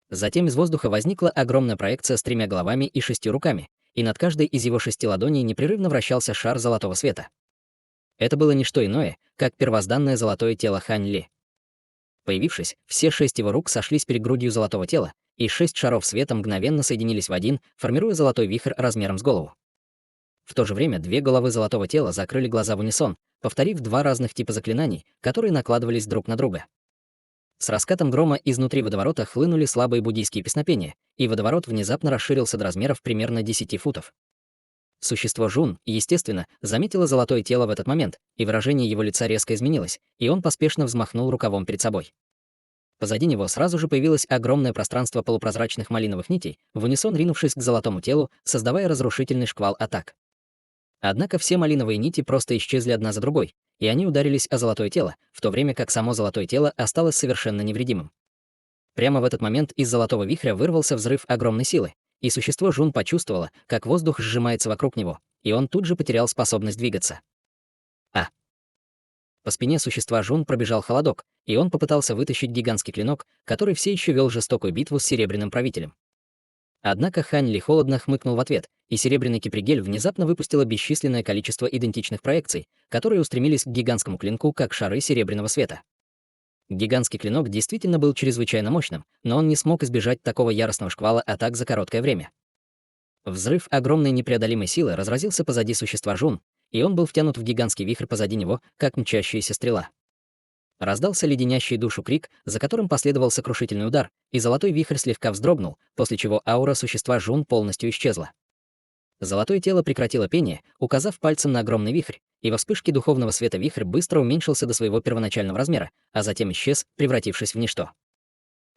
Затем из воздуха возникла огромная проекция с 3 головами и 6 руками, и над каждой из его 6 ладоней непрерывно вращался шар золотого света. Это было не что иное, как первозданное золотое тело Хань Ли. Появившись, все 6 его рук сошлись перед грудью золотого тела, и 6 шаров света мгновенно соединились в один, формируя золотой вихрь размером с голову. В то же время 2 головы золотого тела закрыли глаза в унисон, повторив 2 разных типа заклинаний, которые накладывались друг на друга. С раскатом грома изнутри водоворота хлынули слабые буддийские песнопения, и водоворот внезапно расширился до размеров примерно 10 футов. Существо Жун, естественно, заметило золотое тело в этот момент, и выражение его лица резко изменилось, и он поспешно взмахнул рукавом перед собой. Позади него сразу же появилось огромное пространство полупрозрачных малиновых нитей, в унисон ринувшись к золотому телу, создавая разрушительный шквал атак. Однако все малиновые нити просто исчезли одна за другой, и они ударились о золотое тело, в то время как само золотое тело осталось совершенно невредимым. Прямо в этот момент из золотого вихря вырвался взрыв огромной силы, и существо Жун почувствовало, как воздух сжимается вокруг него, и он тут же потерял способность двигаться. По спине существа Жун пробежал холодок, и он попытался вытащить гигантский клинок, который все еще вел жестокую битву с серебряным правителем. Однако Хань Ли холодно хмыкнул в ответ, и серебряный кипригель внезапно выпустила бесчисленное количество идентичных проекций, которые устремились к гигантскому клинку, как шары серебряного света. Гигантский клинок действительно был чрезвычайно мощным, но он не смог избежать такого яростного шквала атак за короткое время. Взрыв огромной непреодолимой силы разразился позади существа Жун, и он был втянут в гигантский вихрь позади него, как мчащаяся стрела. Раздался леденящий душу крик, за которым последовал сокрушительный удар, и золотой вихрь слегка вздрогнул, после чего аура существа Жун полностью исчезла. Золотое тело прекратило пение, указав пальцем на огромный вихрь, и во вспышке духовного света вихрь быстро уменьшился до своего первоначального размера, а затем исчез, превратившись в ничто.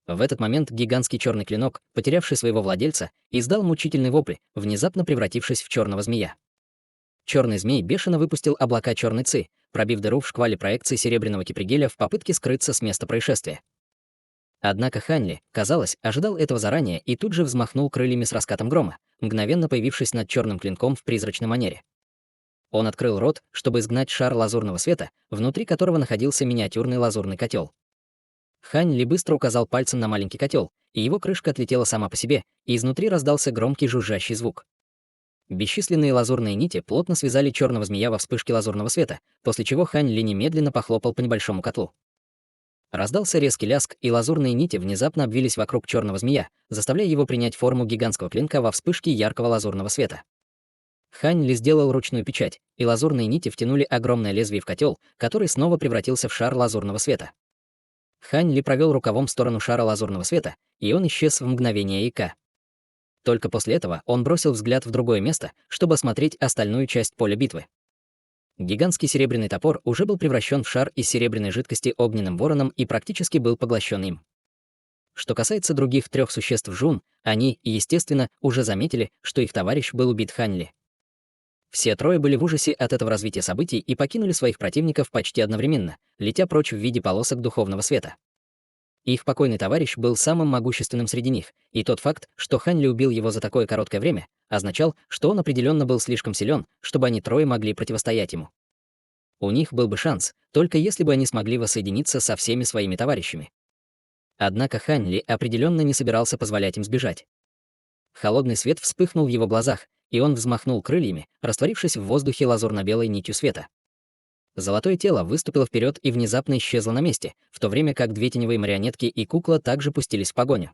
В этот момент гигантский черный клинок, потерявший своего владельца, издал мучительный вопль, внезапно превратившись в черного змея. Черный змей бешено выпустил облака черной ци, пробив дыру в шквале проекции серебряного кипригеля в попытке скрыться с места происшествия. Однако Хань Ли, казалось, ожидал этого заранее и тут же взмахнул крыльями с раскатом грома, мгновенно появившись над черным клинком в призрачной манере. Он открыл рот, чтобы изгнать шар лазурного света, внутри которого находился миниатюрный лазурный котел. Хань Ли быстро указал пальцем на маленький котел, и его крышка отлетела сама по себе, и изнутри раздался громкий жужжащий звук. Бесчисленные лазурные нити плотно связали черного змея во вспышке лазурного света, после чего Хань Ли немедленно похлопал по небольшому котлу. Раздался резкий лязг, и лазурные нити внезапно обвились вокруг черного змея, заставляя его принять форму гигантского клинка во вспышке яркого лазурного света. Хань Ли сделал ручную печать, и лазурные нити втянули огромное лезвие в котел, который снова превратился в шар лазурного света. Хань Ли провел рукавом в сторону шара лазурного света, и он исчез в мгновение ока. Только после этого он бросил взгляд в другое место, чтобы осмотреть остальную часть поля битвы. Гигантский серебряный топор уже был превращен в шар из серебряной жидкости огненным вороном и практически был поглощен им. Что касается других 3 существ Жун, они, естественно, уже заметили, что их товарищ был убит Хань Ли. Все 3 были в ужасе от этого развития событий и покинули своих противников почти одновременно, летя прочь в виде полосок духовного света. Их покойный товарищ был самым могущественным среди них, и тот факт, что Хань Ли убил его за такое короткое время, означал, что он определенно был слишком силен, чтобы они трое могли противостоять ему. У них был бы шанс, только если бы они смогли воссоединиться со всеми своими товарищами. Однако Хань Ли определенно не собирался позволять им сбежать. Холодный свет вспыхнул в его глазах, и он взмахнул крыльями, растворившись в воздухе лазурно-белой нитью света. Золотое тело выступило вперед и внезапно исчезло на месте, в то время как две теневые марионетки и кукла также пустились в погоню.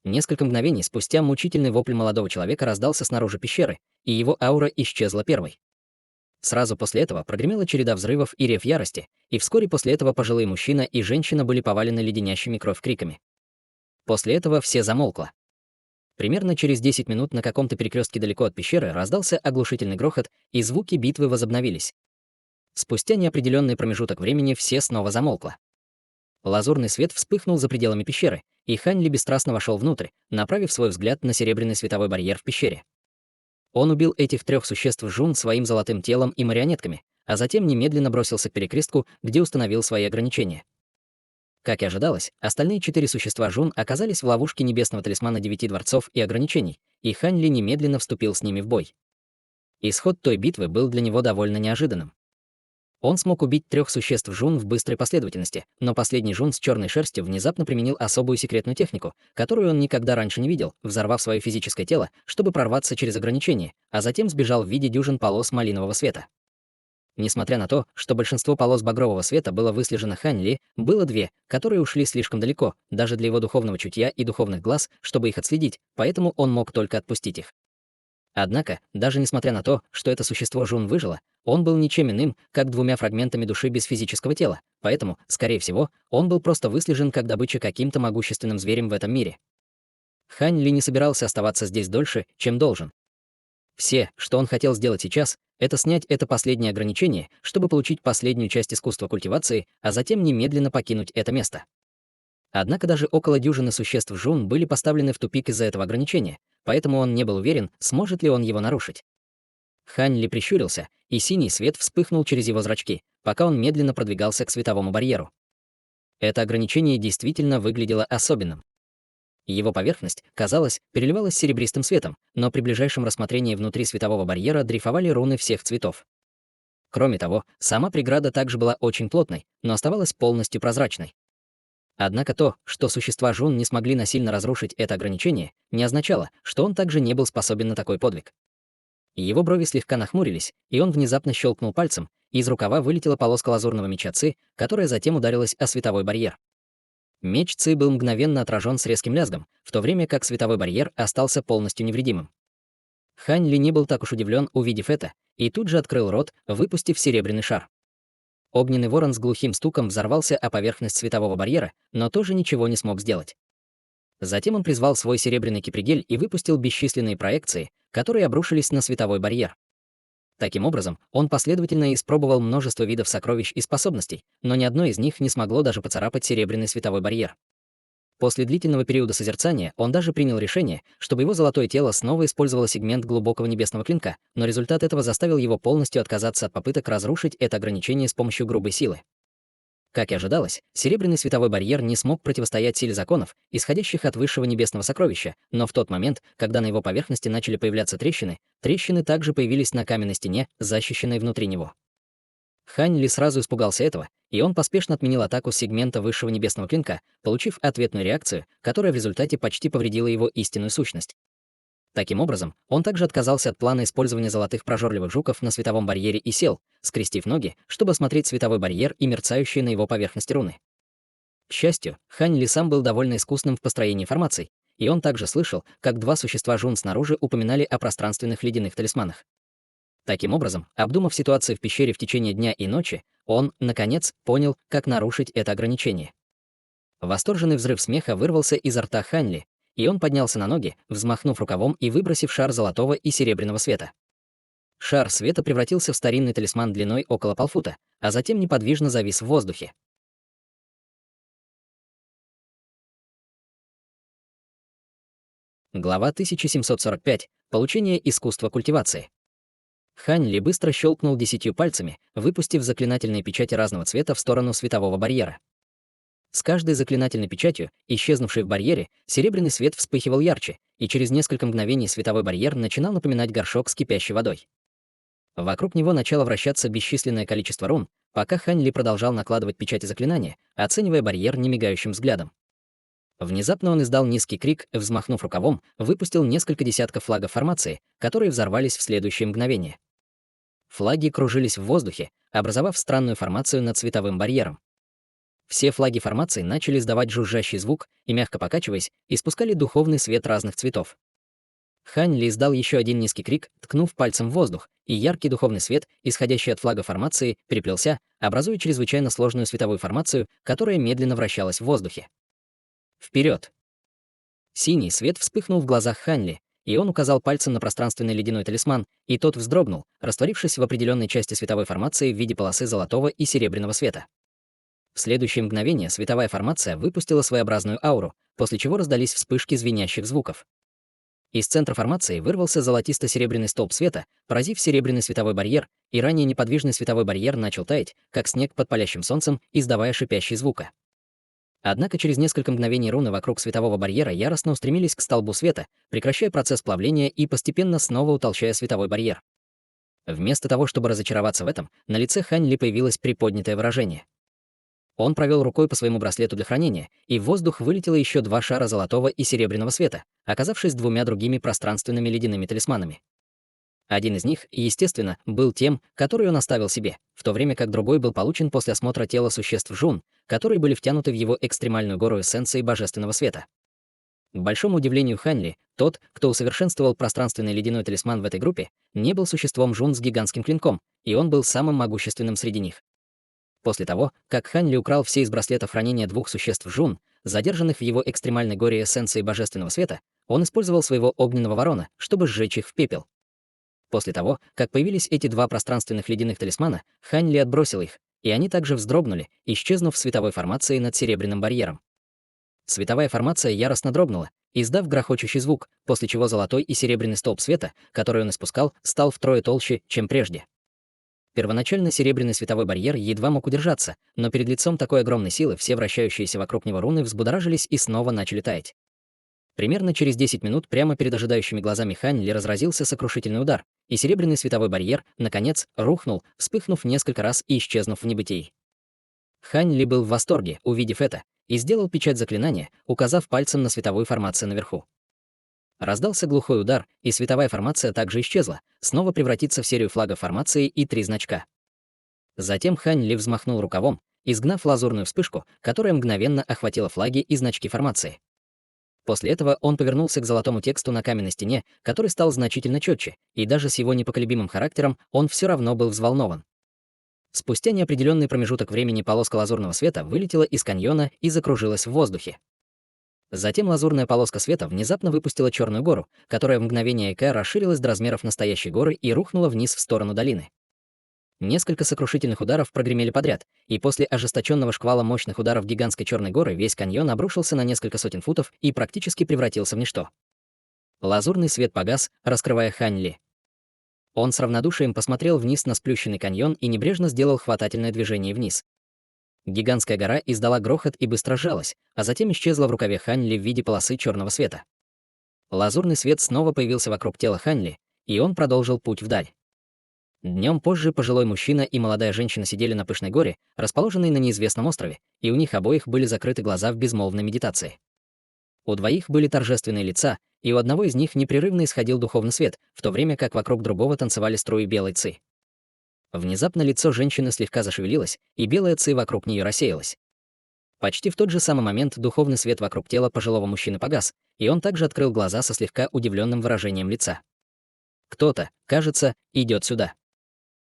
Несколько мгновений спустя мучительный вопль молодого человека раздался снаружи пещеры, и его аура исчезла первой. Сразу после этого прогремела череда взрывов и рев ярости, и вскоре после этого пожилые мужчина и женщина были повалены леденящими кровь криками. После этого все замолкло. Примерно через 10 минут на каком-то перекрестке далеко от пещеры раздался оглушительный грохот, и звуки битвы возобновились. Спустя неопределенный промежуток времени все снова замолкло. Лазурный свет вспыхнул за пределами пещеры, и Хань Ли бесстрастно вошел внутрь, направив свой взгляд на серебряный световой барьер в пещере. Он убил этих трех существ Жун своим золотым телом и марионетками, а затем немедленно бросился к перекрестку, где установил свои ограничения. Как и ожидалось, остальные 4 существа Жун оказались в ловушке небесного талисмана 9 дворцов и ограничений, и Хань Ли немедленно вступил с ними в бой. Исход той битвы был для него довольно неожиданным. Он смог убить 3 существ Жун в быстрой последовательности, но последний Жун с черной шерстью внезапно применил особую секретную технику, которую он никогда раньше не видел, взорвав свое физическое тело, чтобы прорваться через ограничения, а затем сбежал в виде дюжин полос малинового света. Несмотря на то, что большинство полос багрового света было выслежено Хань Ли, было 2, которые ушли слишком далеко, даже для его духовного чутья и духовных глаз, чтобы их отследить, поэтому он мог только отпустить их. Однако, даже несмотря на то, что это существо Жун выжило, он был ничем иным, как 2 фрагментами души без физического тела, поэтому, скорее всего, он был просто выслежен как добыча каким-то могущественным зверем в этом мире. Хань Ли не собирался оставаться здесь дольше, чем должен. Все, что он хотел сделать сейчас, это снять это последнее ограничение, чтобы получить последнюю часть искусства культивации, а затем немедленно покинуть это место. Однако даже около дюжины существ Жун были поставлены в тупик из-за этого ограничения, поэтому он не был уверен, сможет ли он его нарушить. Хань Ли прищурился, и синий свет вспыхнул через его зрачки, пока он медленно продвигался к световому барьеру. Это ограничение действительно выглядело особенным. Его поверхность, казалось, переливалась серебристым светом, но при ближайшем рассмотрении внутри светового барьера дрейфовали руны всех цветов. Кроме того, сама преграда также была очень плотной, но оставалась полностью прозрачной. Однако то, что существа Жун не смогли насильно разрушить это ограничение, не означало, что он также не был способен на такой подвиг. Его брови слегка нахмурились, и он внезапно щелкнул пальцем, и из рукава вылетела полоска лазурного меча Ци, которая затем ударилась о световой барьер. Меч Ци был мгновенно отражен с резким лязгом, в то время как световой барьер остался полностью невредимым. Хань Ли не был так уж удивлен, увидев это, и тут же открыл рот, выпустив серебряный шар. Огненный ворон с глухим стуком взорвался о поверхность светового барьера, но тоже ничего не смог сделать. Затем он призвал свой серебряный кипригель и выпустил бесчисленные проекции, которые обрушились на световой барьер. Таким образом, он последовательно испробовал множество видов сокровищ и способностей, но ни одно из них не смогло даже поцарапать серебряный световой барьер. После длительного периода созерцания он даже принял решение, чтобы его золотое тело снова использовало сегмент глубокого небесного клинка, но результат этого заставил его полностью отказаться от попыток разрушить это ограничение с помощью грубой силы. Как и ожидалось, серебряный световой барьер не смог противостоять силе законов, исходящих от высшего небесного сокровища, но в тот момент, когда на его поверхности начали появляться трещины, трещины также появились на каменной стене, защищенной внутри него. Хань Ли сразу испугался этого, и он поспешно отменил атаку с сегмента высшего небесного клинка, получив ответную реакцию, которая в результате почти повредила его истинную сущность. Таким образом, он также отказался от плана использования золотых прожорливых жуков на световом барьере и сел, скрестив ноги, чтобы осмотреть световой барьер и мерцающие на его поверхности руны. К счастью, Хань Ли сам был довольно искусным в построении формаций, и он также слышал, как 2 существа Жун снаружи упоминали о пространственных ледяных талисманах. Таким образом, обдумав ситуацию в пещере в течение дня и ночи, он, наконец, понял, как нарушить это ограничение. Восторженный взрыв смеха вырвался изо рта Хань Ли, и он поднялся на ноги, взмахнув рукавом и выбросив шар золотого и серебряного света. Шар света превратился в старинный талисман длиной около полфута, а затем неподвижно завис в воздухе. Глава 1745. Получение искусства культивации. Хань Ли быстро щелкнул 10 пальцами, выпустив заклинательные печати разного цвета в сторону светового барьера. С каждой заклинательной печатью, исчезнувшей в барьере, серебряный свет вспыхивал ярче, и через несколько мгновений световой барьер начинал напоминать горшок с кипящей водой. Вокруг него начало вращаться бесчисленное количество рун, пока Хань Ли продолжал накладывать печати заклинания, оценивая барьер немигающим взглядом. Внезапно он издал низкий крик, взмахнув рукавом, выпустил несколько десятков флагов формации, которые взорвались в следующее мгновение. Флаги кружились в воздухе, образовав странную формацию над световым барьером. Все флаги формации начали издавать жужжащий звук и, мягко покачиваясь, испускали духовный свет разных цветов. Хань Ли издал еще один низкий крик, ткнув пальцем в воздух, и яркий духовный свет, исходящий от флага формации, переплелся, образуя чрезвычайно сложную световую формацию, которая медленно вращалась в воздухе. Вперед! Синий свет вспыхнул в глазах Хань Ли, и он указал пальцем на пространственный ледяной талисман, и тот вздрогнул, растворившись в определенной части световой формации в виде полосы золотого и серебряного света. В следующее мгновение световая формация выпустила своеобразную ауру, после чего раздались вспышки звенящих звуков. Из центра формации вырвался золотисто-серебряный столб света, поразив серебряный световой барьер, и ранее неподвижный световой барьер начал таять, как снег под палящим солнцем, издавая шипящий звук. Однако через несколько мгновений руны вокруг светового барьера яростно устремились к столбу света, прекращая процесс плавления и постепенно снова утолщая световой барьер. Вместо того, чтобы разочароваться в этом, на лице Хань Ли появилось приподнятое выражение. Он провел рукой по своему браслету для хранения, и в воздух вылетело еще 2 шара золотого и серебряного света, оказавшись 2 другими пространственными ледяными талисманами. Один из них, естественно, был тем, который он оставил себе, в то время как другой был получен после осмотра тела существ Жун, которые были втянуты в его экстремальную гору эссенции божественного света. К большому удивлению Хань Ли, тот, кто усовершенствовал пространственный ледяной талисман в этой группе, не был существом Жун с гигантским клинком, и он был самым могущественным среди них. После того, как Хань Ли украл все из браслетов хранения 2 существ Жун, задержанных в его экстремальной горе эссенции божественного света, он использовал своего огненного ворона, чтобы сжечь их в пепел. После того, как появились эти 2 пространственных ледяных талисмана, Хань Ли отбросил их, и они также вздрогнули, исчезнув в световой формации над серебряным барьером. Световая формация яростно дрогнула, издав грохочущий звук, после чего золотой и серебряный столб света, который он испускал, стал втрое толще, чем прежде. Первоначально серебряный световой барьер едва мог удержаться, но перед лицом такой огромной силы все вращающиеся вокруг него руны взбудоражились и снова начали таять. Примерно через 10 минут прямо перед ожидающими глазами Хань Ли разразился сокрушительный удар, и серебряный световой барьер, наконец, рухнул, вспыхнув несколько раз и исчезнув в небытии. Хань Ли был в восторге, увидев это, и сделал печать заклинания, указав пальцем на световую формацию наверху. Раздался глухой удар, и световая формация также исчезла, снова превратится в серию флагов формации и 3 значка. Затем Хань Ли взмахнул рукавом, изгнав лазурную вспышку, которая мгновенно охватила флаги и значки формации. После этого он повернулся к золотому тексту на каменной стене, который стал значительно четче, и даже с его непоколебимым характером он все равно был взволнован. Спустя неопределенный промежуток времени полоска лазурного света вылетела из каньона и закружилась в воздухе. Затем лазурная полоска света внезапно выпустила черную гору, которая в мгновение ока расширилась до размеров настоящей горы и рухнула вниз в сторону долины. Несколько сокрушительных ударов прогремели подряд, и после ожесточенного шквала мощных ударов гигантской черной горы весь каньон обрушился на несколько сотен футов и практически превратился в ничто. Лазурный свет погас, раскрывая Хань Ли. Он с равнодушием посмотрел вниз на сплющенный каньон и небрежно сделал хватательное движение вниз. Гигантская гора издала грохот и быстро сжалась, а затем исчезла в рукаве Хань Ли в виде полосы черного света. Лазурный свет снова появился вокруг тела Хань Ли, и он продолжил путь вдаль. Днем позже пожилой мужчина и молодая женщина сидели на пышной горе, расположенной на неизвестном острове, и у них обоих были закрыты глаза в безмолвной медитации. У двоих были торжественные лица, и у одного из них непрерывно исходил духовный свет, в то время как вокруг другого танцевали струи белой ци. Внезапно лицо женщины слегка зашевелилось, и белая ци вокруг нее рассеялась. Почти в тот же самый момент духовный свет вокруг тела пожилого мужчины погас, и он также открыл глаза со слегка удивленным выражением лица. «Кто-то, кажется, идет сюда».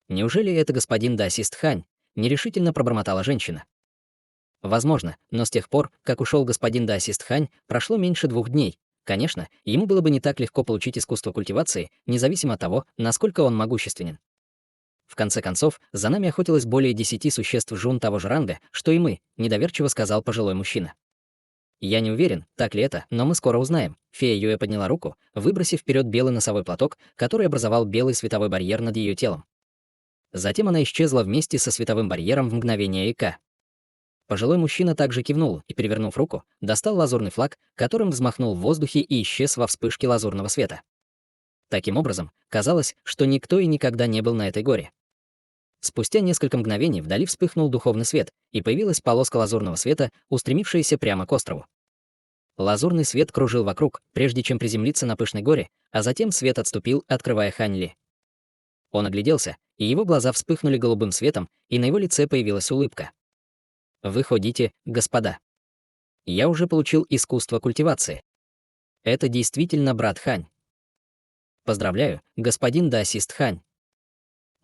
«Неужели это господин Даосист Хань?» — нерешительно пробормотала женщина. Возможно, но с тех пор, как ушел господин Даосист Хань, прошло меньше 2 дней. Конечно, ему было бы не так легко получить искусство культивации, независимо от того, насколько он могущественен. В конце концов, за нами охотилось более 10 существ Жун того же ранга, что и мы, недоверчиво сказал пожилой мужчина. Я не уверен, так ли это, но мы скоро узнаем. Фея Юэ подняла руку, выбросив вперед белый носовой платок, который образовал белый световой барьер над ее телом. Затем она исчезла вместе со световым барьером в мгновение ока. Пожилой мужчина также кивнул и, перевернув руку, достал лазурный флаг, которым взмахнул в воздухе и исчез во вспышке лазурного света. Таким образом, казалось, что никто и никогда не был на этой горе. Спустя несколько мгновений вдали вспыхнул духовный свет, и появилась полоска лазурного света, устремившаяся прямо к острову. Лазурный свет кружил вокруг, прежде чем приземлиться на пышной горе, а затем свет отступил, открывая Хань Ли. Он огляделся, и его глаза вспыхнули голубым светом, и на его лице появилась улыбка. «Вы ходите, господа. Я уже получил искусство культивации. Это действительно брат Хань. Поздравляю, господин даосист Хань».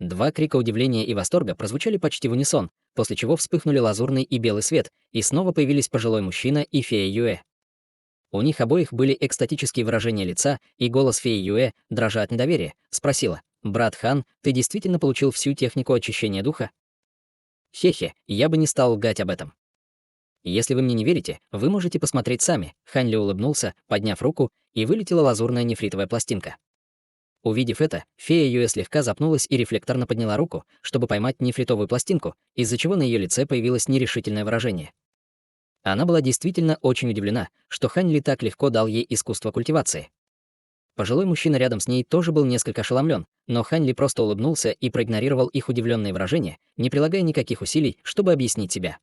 Два крика удивления и восторга прозвучали почти в унисон, после чего вспыхнули лазурный и белый свет, и снова появились пожилой мужчина и фея Юэ. У них обоих были экстатические выражения лица, и голос феи Юэ, дрожа от недоверия, спросила: «Брат Хан, ты действительно получил всю технику очищения духа?» «Хе-хе, я бы не стал лгать об этом. Если вы мне не верите, вы можете посмотреть сами», — Хань Ли улыбнулся, подняв руку, и вылетела лазурная нефритовая пластинка. Увидев это, фея Юэ слегка запнулась и рефлекторно подняла руку, чтобы поймать нефритовую пластинку, из-за чего на ее лице появилось нерешительное выражение. Она была действительно очень удивлена, что Хань Ли так легко дал ей искусство культивации. Пожилой мужчина рядом с ней тоже был несколько ошеломлен, но Хань Ли просто улыбнулся и проигнорировал их удивленные выражения, не прилагая никаких усилий, чтобы объяснить себя.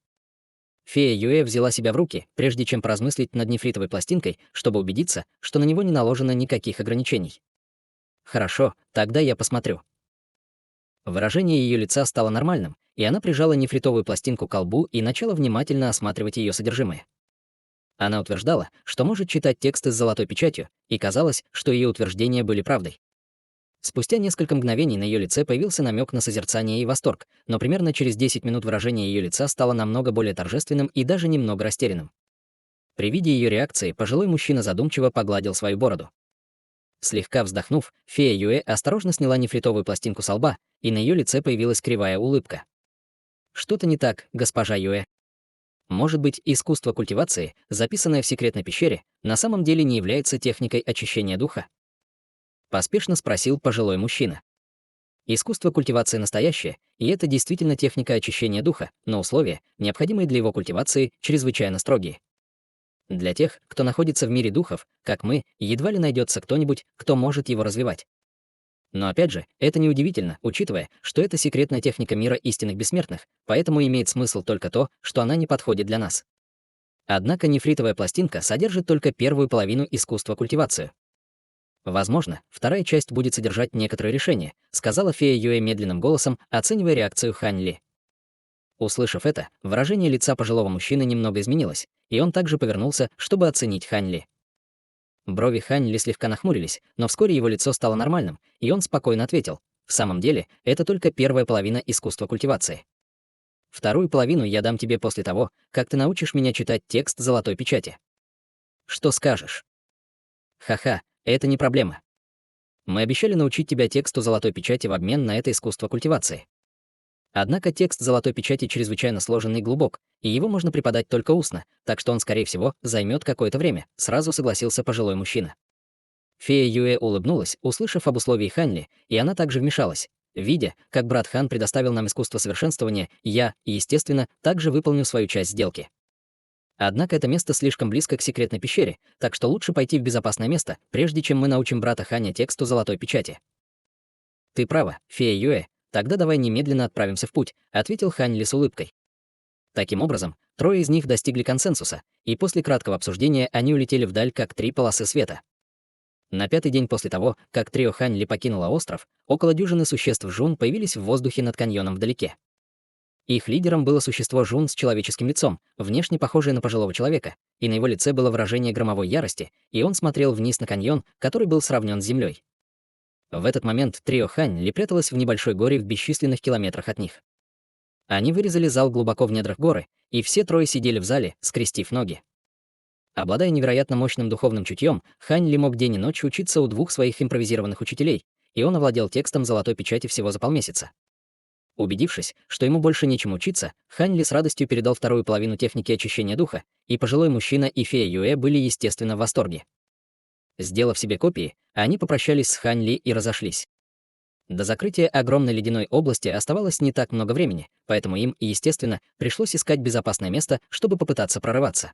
Фея Юэ взяла себя в руки, прежде чем поразмыслить над нефритовой пластинкой, чтобы убедиться, что на него не наложено никаких ограничений. «Хорошо, тогда я посмотрю». Выражение ее лица стало нормальным, и она прижала нефритовую пластинку к колбу и начала внимательно осматривать ее содержимое. Она утверждала, что может читать тексты с золотой печатью, и казалось, что ее утверждения были правдой. Спустя несколько мгновений на ее лице появился намек на созерцание и восторг, но примерно через 10 минут выражение ее лица стало намного более торжественным и даже немного растерянным. При виде ее реакции пожилой мужчина задумчиво погладил свою бороду. Слегка вздохнув, фея Юэ осторожно сняла нефритовую пластинку со лба, и на ее лице появилась кривая улыбка. «Что-то не так, госпожа Юэ. Может быть, искусство культивации, записанное в секретной пещере, на самом деле не является техникой очищения духа?» Поспешно спросил пожилой мужчина. Искусство культивации настоящее, и это действительно техника очищения духа, но условия, необходимые для его культивации, чрезвычайно строгие. Для тех, кто находится в мире духов, как мы, едва ли найдется кто-нибудь, кто может его развивать. Но опять же, это неудивительно, учитывая, что это секретная техника мира истинных бессмертных, поэтому имеет смысл только то, что она не подходит для нас. Однако нефритовая пластинка содержит только первую половину искусства культивации. «Возможно, вторая часть будет содержать некоторые решения», сказала фея Юэ медленным голосом, оценивая реакцию Хань Ли. Услышав это, выражение лица пожилого мужчины немного изменилось, и он также повернулся, чтобы оценить Хань Ли. Брови Хань Ли слегка нахмурились, но вскоре его лицо стало нормальным, и он спокойно ответил: «В самом деле, это только первая половина искусства культивации. Вторую половину я дам тебе после того, как ты научишь меня читать текст золотой печати. Что скажешь?» «Ха-ха, это не проблема. Мы обещали научить тебя тексту золотой печати в обмен на это искусство культивации. Однако текст золотой печати чрезвычайно сложен и глубок, и его можно преподать только устно, так что он, скорее всего, займет какое-то время», сразу согласился пожилой мужчина. Фея Юэ улыбнулась, услышав об условии Хань Ли, и она также вмешалась. «Видя, как брат Хан предоставил нам искусство совершенствования, я, естественно, также выполню свою часть сделки. Однако это место слишком близко к секретной пещере, так что лучше пойти в безопасное место, прежде чем мы научим брата Ханя тексту золотой печати». «Ты права, фея Юэ. Тогда давай немедленно отправимся в путь», ответил Хань Ли с улыбкой. Таким образом, трое из них достигли консенсуса, и после краткого обсуждения они улетели вдаль, как 3 полосы света. На 5-й день после того, как трио Хань Ли покинуло остров, около дюжины существ Жун появились в воздухе над каньоном вдалеке. Их лидером было существо Жун с человеческим лицом, внешне похожее на пожилого человека, и на его лице было выражение громовой ярости, и он смотрел вниз на каньон, который был сравнен с землей. В этот момент трио Хань Ли пряталось в небольшой горе в бесчисленных километрах от них. Они вырезали зал глубоко в недрах горы, и все трое сидели в зале, скрестив ноги. Обладая невероятно мощным духовным чутьем, Хань Ли мог день и ночь учиться у 2 своих импровизированных учителей, и он овладел текстом золотой печати всего за полмесяца. Убедившись, что ему больше нечем учиться, Хань Ли с радостью передал вторую половину техники очищения духа, и пожилой мужчина и фея Юэ были, естественно, в восторге. Сделав себе копии, они попрощались с Хань Ли и разошлись. До закрытия огромной ледяной области оставалось не так много времени, поэтому им, естественно, пришлось искать безопасное место, чтобы попытаться прорываться.